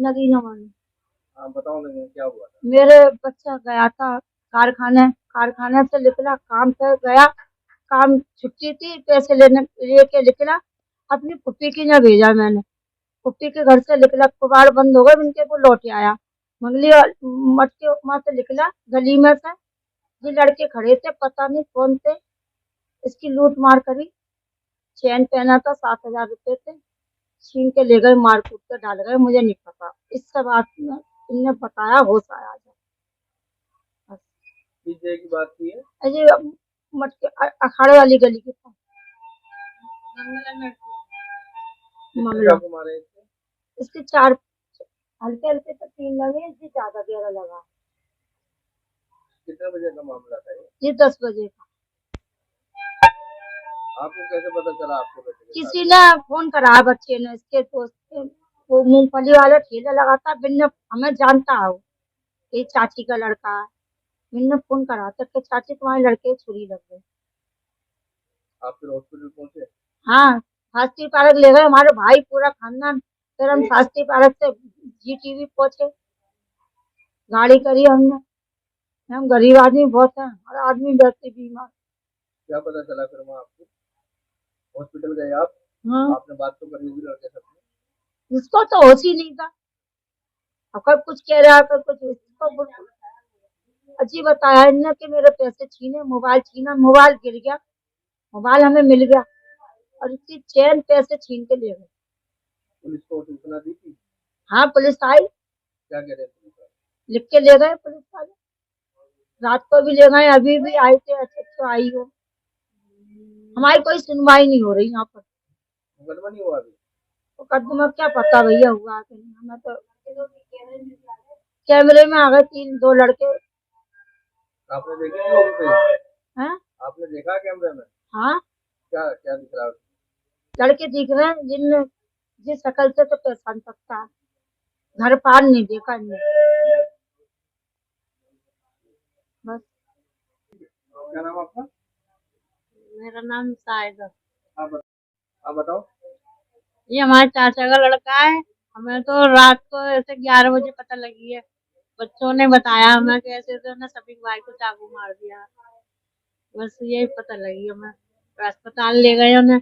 नगीना मानी। हाँ बताओ ना क्या हुआ था। मेरे बच्चा गया था कारखाने, कारखाने से निकला, काम पे गया, काम छुट्टी थी, पैसे लेने लेके निकला, अपनी फुप्पी के यहाँ भेजा मैंने। फुप्पी के घर से निकला, कबाड़ बंद हो गए उनके, वो लौट आया। मंगली मठ के वहां से निकला, गली में से ये लड़के खड़े थे, पता नहीं कौन थे, इसकी लूट मार करी। चैन पहना था, 7,000 रुपए थे, छीन के ले गए, मार कूट के डाल गए, मुझे नहीं पता। इस सब बात में इनने बताया, होश आया बस। किस जगह की बात की है। अजय मट के अखाड़े वाली गली के पास, कितने मामला। चाकू मारे इससे। इसके 4, हल्के हल्के तो 3 लगे, इससे ज्यादा गहरा लगा। कितने बजे का मामला था ये 10 बजे का। आपको कैसे पता चला आपके बेटे के साथ। किसी ने फोन करा, बच्चे ने, इसके दोस्त ने। वो मूंगफली वाला ठेला लगाता, बिन्ने हमें जानता है वो, ये चाची का लड़का है। बिन्ने फोन करा था कि चाची तुम्हारे लड़के की छुरी लग गई। आप फिर हॉस्पिटल पहुंचे। हाँ, शास्त्री पार्क ले गए हमारे भाई, पूरा खानदान। फिर हम शास्त्री पार्क से GTV पहुंचे, गाड़ी करी हमने। हम गरीब आदमी बहुत है, और आदमी वैसे बीमार। क्या पता चला फिर वहाँ आपको। हॉस्पिटल गए आप। हाँ, आपने बात तो करी होगी लड़के साथ। जिसको तो होश ही नहीं था। अब कब कुछ कह रहा है, कब कुछ, इसको बिल्कुल अजीब बताया इनने कि मेरे पैसे छीने, मोबाइल छीना, मोबाइल गिर गया, मोबाइल हमें मिल गया, और इसकी चैन पैसे छीन के ले गए। पुलिस को सूचना दी थी। हाँ, पुलिस आई, क्या कह रहे पुलिस वाले। लिख के ले गए पुलिस वाले। रात को भी ले गए, अभी भी आई थे, अच्छे तो आई हो। हमारी कोई सुनवाई नहीं हो रही यहाँ पर। मुकदमा नहीं हुआ अभी। मुकदमा क्या पता भैया हुआ कि नहीं, हमें तो कैमरे में आ गए 2 लड़के आपने देखी लोगों पे। हैं। आपने देखा कैमरे में। हाँ, क्या क्या दिख रहा है। लड़के दिख रहे हैं जिन जिस शक्ल से तो पहचान सकता है। घर पार नहीं देखा इनने, बस। क्या नाम आपका। मेरा नाम शायद। आप बताओ। ये हमारे चाचा का लड़का है। हमें तो रात को ऐसे 11 बजे पता लगी है। बच्चों ने बताया हमें कि ऐसे तो ना सभी भाई को चाकू मार दिया। बस यही पता लगी हमें, तो अस्पताल ले गए उन्हें।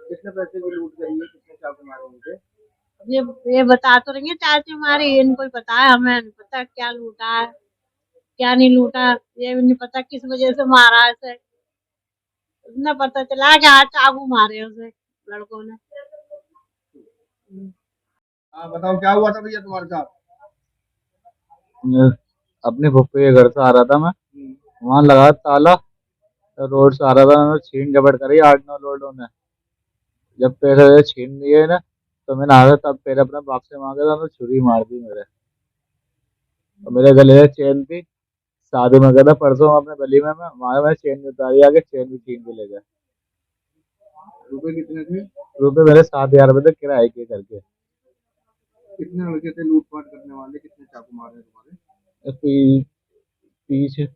कितने पैसे की लूट करी है कितने चाकू मारे मुझे। ये बता तो रही है चाची हमारी, इनको ही पता है, हमें नहीं पता क्या लूटा है क्या नहीं लूटा। ये भी नहीं पता किस वजह से मारा है इसे। इतना पता चला कि आज चाकू मारे उसे लड़कों ने। हाँ बताओ क्या हुआ था भैया तुम्हारे साथ। अपने फुफ्फी के घर से आ रहा था मैं। वहां लगा ताला, तो रोड से आ रहा था, मैंने छीन झपट करी 8-9 लोगों ने। जब पैसे छीन लिए ना, तो मैंने आगे तब पैर अपने बाप से मांगे था, तो छुरी मार दी मेरे। और मेरे गले में चेन थी, शादी में गया था परसों अपने गली में, मैं वहां मैं चेन नहीं उतारी, आगे चेन भी छीन के ले गए। रुपए कितने थे। रुपये मेरे 7,000 रुपये थे किराए के करके। कितने लड़के थे लूटपाट करने वाले कितने चाकू मारे तुम्हारे। पीछे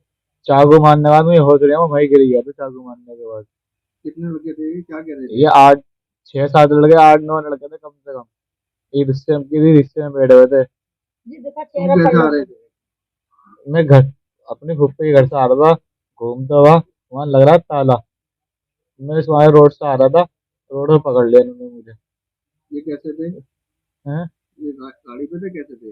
चाकू मारने के बाद मैं होश रही हूँ, वहीं गिर गया था चाकू मारने के बाद। कितने लड़के थे क्या कह रहे थे। ये 8-6-7 लड़के, 8-9 लड़के थे कम से कम। ये रिश्ते में किसी रिश्ते में बैठे हुए थे। तुम कैसे आ रहे थे। मैं घर अपनी फुफ्फी के घर से आ रहा था, घूमता हुआ, वहां लग रहा ताला। मैं इस वहां रोड से आ रहा था, रोड में पकड़ लिया इन्होंने मुझे। ये कैसे थे। हैं? ये गाड़ी पे थे कैसे थे।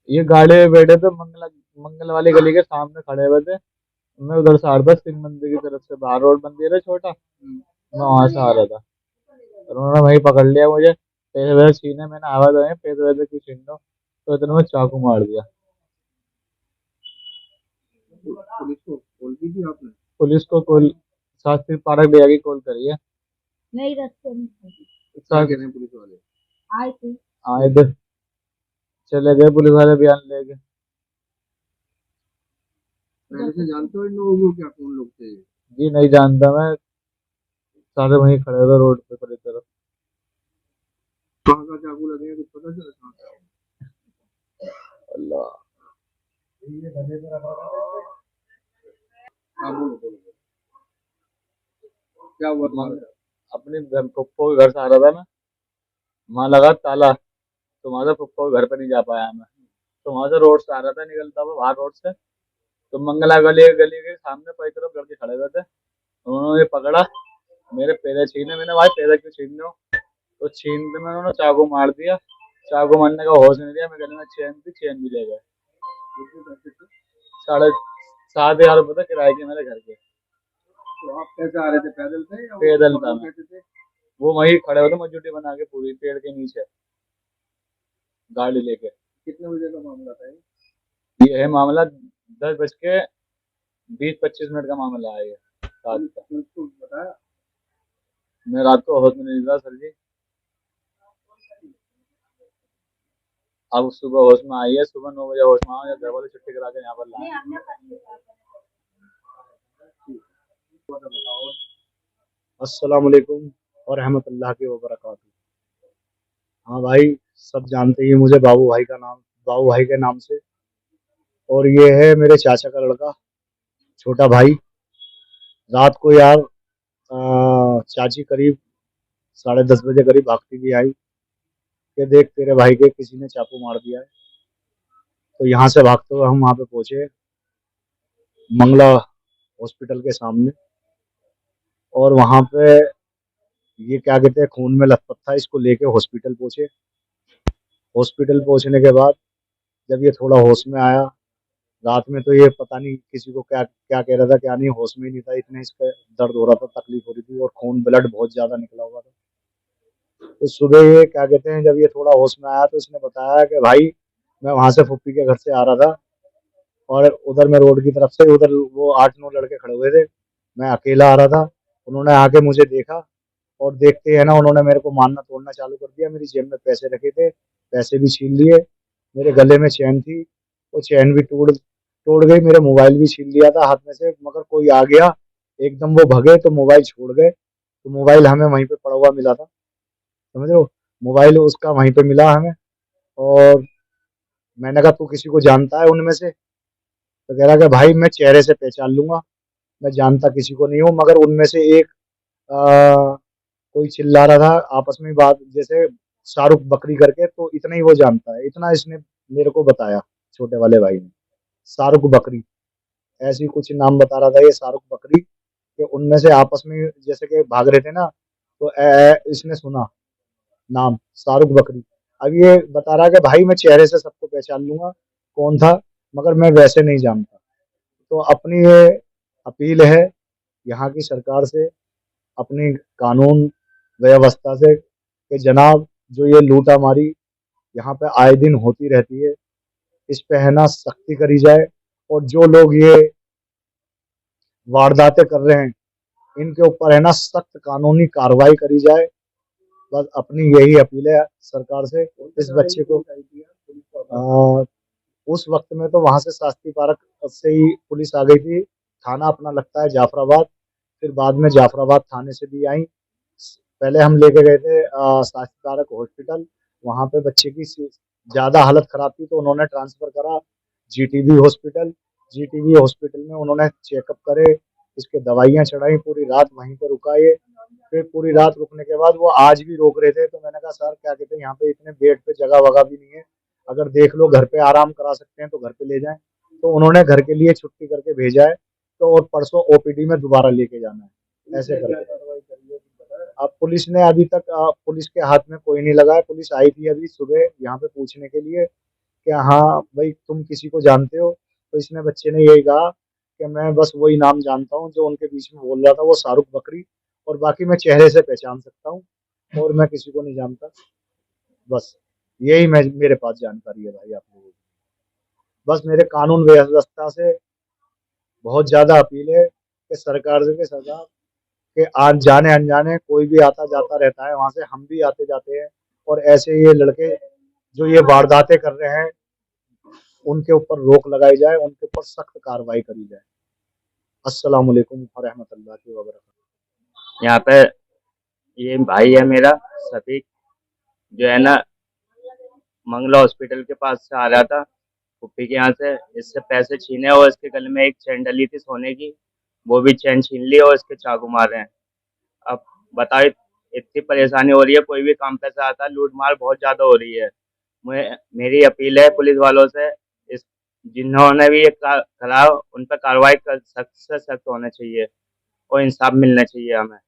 ये गाड़ी में बैठे थे, मंगल मंगल वाली गली के सामने खड़े हुए थे। मैं उधर से आ रहा था सिंह मंदिर की तरफ से, बाहर रोड मंदिर है छोटा, मैं वहां से आ रहा था। और उन्होंने वहीं पकड़ लिया मुझे, पैसे वैसे छीने, मैंने आवाज आई पैसे वैसे क्यों छीन लो, तो इतने में चाकू मार दिया। पुलिस को कॉल की थी आपने। पुलिस को कॉल, शास्त्री पार्क भैया की कॉल करी है। नहीं, रास्ते में क्या कह रहे हैं पुलिस वाले। आए थे। आए थे, चले गए पुलिस वाले बयान लेके। पहले से जानते हो इन लोगों को क्या कौन लोग थे। जी नहीं जानता मैं, सारे वहीं खड़े थे रोड पे खड़ी तरफ। कहाँ का चाकू लगे हैं कुछ पता चला कहाँ का। अल्लाह। हाँ बोलो बोलो बोलो। क्या हुआ तुम्हारे साथ? अपने पप्पो के घर से आ रहा था मैं, वहां लगा ताला, तो वहां से फुप्पो के घर पे नहीं जा पाया मैं। तो वहां से रोड से आ रहा था, निकलता हुआ बाहर रोड से, तो मंगला गली गली के सामने पई तरफ लड़के खड़े हुए थे। उन्होंने पकड़ा, मेरे पैसे छीने। मैंने भाई पैसे क्यों छीन रहे हो? तो छीनते में उन्होंने चाकू मार दिया। चाकू मारने का होश नहीं दिया, मेरे गले में चेन थी, चेन भी ले गए। कितने पैसे थे? 7,500 रुपये थे किराए के मेरे घर के। तो आप कैसे आ रहे थे, पैदल थे या वो पैदल था ऑटो मैं। कैसे थे? वो वहीं खड़े होते मजूटी बना के पूरी पेड़ के नीचे गाड़ी लेके। कितने बजे का मामला था ये? ये है मामला 10:20-25 का मामला है ये रात का। पुलिस को बताया? मैं रात को होश में नहीं था सर जी। अब सुबह होश में आई है, सुबह 9 बजे होश में आया, घर वाले छुट्टी करा के यहाँ पर लाए। बताओ। अस्सलाम वालेकुम और रहमतुल्लाह के वबरकातुहू। हाँ भाई, सब जानते ही हैं मुझे बाबू भाई के नाम से। और ये है मेरे चाचा का लड़का, छोटा भाई। रात को यार चाची करीब 10:30 बजे करीब भागती हुई आई कि देख तेरे भाई के किसी ने चाकू मार दिया है। तो यहाँ से भागते हुए हम वहाँ पे पहुँचे, मंगला हॉस्पिटल के सामने। और वहाँ पे ये क्या कहते हैं, खून में लथपथ था, इसको लेके हॉस्पिटल पहुँचे। हॉस्पिटल पहुँचने के बाद जब ये थोड़ा होश में आया, रात में तो ये पता नहीं किसी को क्या क्या कह रहा था क्या नहीं, होश में ही नहीं था, इतने इसका दर्द हो रहा था, तकलीफ हो रही थी और खून ब्लड बहुत ज्यादा निकला हुआ था। तो सुबह ये क्या कहते हैं, जब ये थोड़ा होश में आया तो इसने बताया कि भाई मैं वहां से फुप्पी के घर से आ रहा था और उधर मैं रोड की तरफ से, उधर वो 8-9 लड़के खड़े हुए थे, मैं अकेला आ रहा था। उन्होंने आके मुझे देखा और देखते हैं ना उन्होंने मेरे को मारना तोड़ना चालू कर दिया। मेरी जेब में पैसे रखे थे, पैसे भी छीन लिए। मेरे गले में चैन थी, वो चैन भी तोड़ तोड़ गई। मेरा मोबाइल भी छीन लिया था हाथ में से, मगर कोई आ गया एकदम, वो भगे तो मोबाइल छोड़ गए। तो मोबाइल हमें वहीं पे पड़ा हुआ मिला था, समझ रहे हो, मोबाइल उसका वहीं पे मिला हमें। और मैंने कहा तू किसी को जानता है उनमें से? तो कह रहा कि भाई मैं चेहरे से पहचान लूंगा, मैं जानता किसी को नहीं हूँ, मगर उनमें से एक कोई चिल्ला रहा था आपस में बात, जैसे शाहरुख बकरी करके, तो इतना ही वो जानता है, इतना इसने मेरे को बताया, छोटे वाले भाई ने। शाहरुख बकरी ऐसी कुछ नाम बता रहा था ये, शाहरुख बकरी, कि उनमें से आपस में जैसे कि भाग रहे थे ना, तो इसने सुना नाम शाहरुख बकरी। अब ये बता रहा है कि भाई मैं चेहरे से सबको पहचान लूंगा कौन था, मगर मैं वैसे नहीं जानता। तो अपनी ये अपील है यहाँ की सरकार से, अपनी कानून व्यवस्था से, कि जनाब जो ये लूटा मारी यहाँ पे आए दिन होती रहती है, इस पे है ना सख्ती करी जाए। और जो लोग ये वारदातें कर रहे हैं इनके ऊपर है ना सख्त कानूनी कार्रवाई करी जाए। बस अपनी यही अपील है सरकार से। इस बच्चे को उस वक्त में तो वहां से शास्त्री पार्क से ही पुलिस आ गई थी, थाना अपना लगता है जाफराबाद, फिर बाद में जाफराबाद थाने से भी आई। पहले हम लेके गए थे शास्त्री पार्क हॉस्पिटल, वहां पे बच्चे की ज्यादा हालत खराब थी तो उन्होंने ट्रांसफर करा जीटीबी हॉस्पिटल। जीटीबी हॉस्पिटल में उन्होंने चेकअप करे, इसके दवाइयाँ चढ़ाई, पूरी रात वहीं पर रुका ये। फिर पूरी रात रुकने के बाद वो आज भी रोक रहे थे, तो मैंने कहा सर क्या कहते हैं, यहाँ पे इतने बेड पे जगह वगह भी नहीं है, अगर देख लो घर पे आराम करा सकते हैं तो घर पे ले जाएं। तो उन्होंने घर के लिए छुट्टी करके भेजा है, तो और परसों ओपीडी में दोबारा लेके जाना है, ऐसे करके। अब पुलिस ने अभी तक पुलिस के हाथ में कोई नहीं लगा है। पुलिस आई थी अभी सुबह यहाँ पे पूछने के लिए कि हाँ भाई तुम किसी को जानते हो? तो इसने बच्चे ने यही कहा कि मैं बस वही नाम जानता हूँ जो उनके बीच में बोल रहा था, वो शाहरुख बकरी, और बाकी मैं चेहरे से पहचान सकता हूँ और मैं किसी को नहीं जानता। बस यही मेरे पास जानकारी है भाई आप लोगों को। बस मेरे कानून व्यवस्था से बहुत ज्यादा अपील है कि सरकार से, कि सरकार के आज जाने अनजाने कोई भी आता जाता रहता है वहां से, हम भी आते जाते हैं, और ऐसे ये लड़के जो ये वारदातें कर रहे हैं उनके ऊपर रोक लगाई जाए, उनके ऊपर सख्त कार्रवाई करी जाए। अस्सलाम वालेकुम व रहमतुल्लाहि व बरकातहू। यहाँ पे ये भाई है मेरा सफीक, जो है ना मंगला हॉस्पिटल के पास से आ रहा था पुप्पी के यहाँ से, इससे पैसे छीने और इसके गले में एक चैन डली थी सोने की, वो भी चैन छीन ली और इसके चाकू मार रहे हैं। अब बताओ इतनी परेशानी हो रही है, कोई भी काम पे से आता है, लूट मार बहुत ज्यादा हो रही है। मेरी अपील है पुलिस वालों से, इस जिन्होंने भी ये करा उन पर कार्रवाई सख्त से सख्त होना चाहिए और इंसाफ मिलना चाहिए हमें।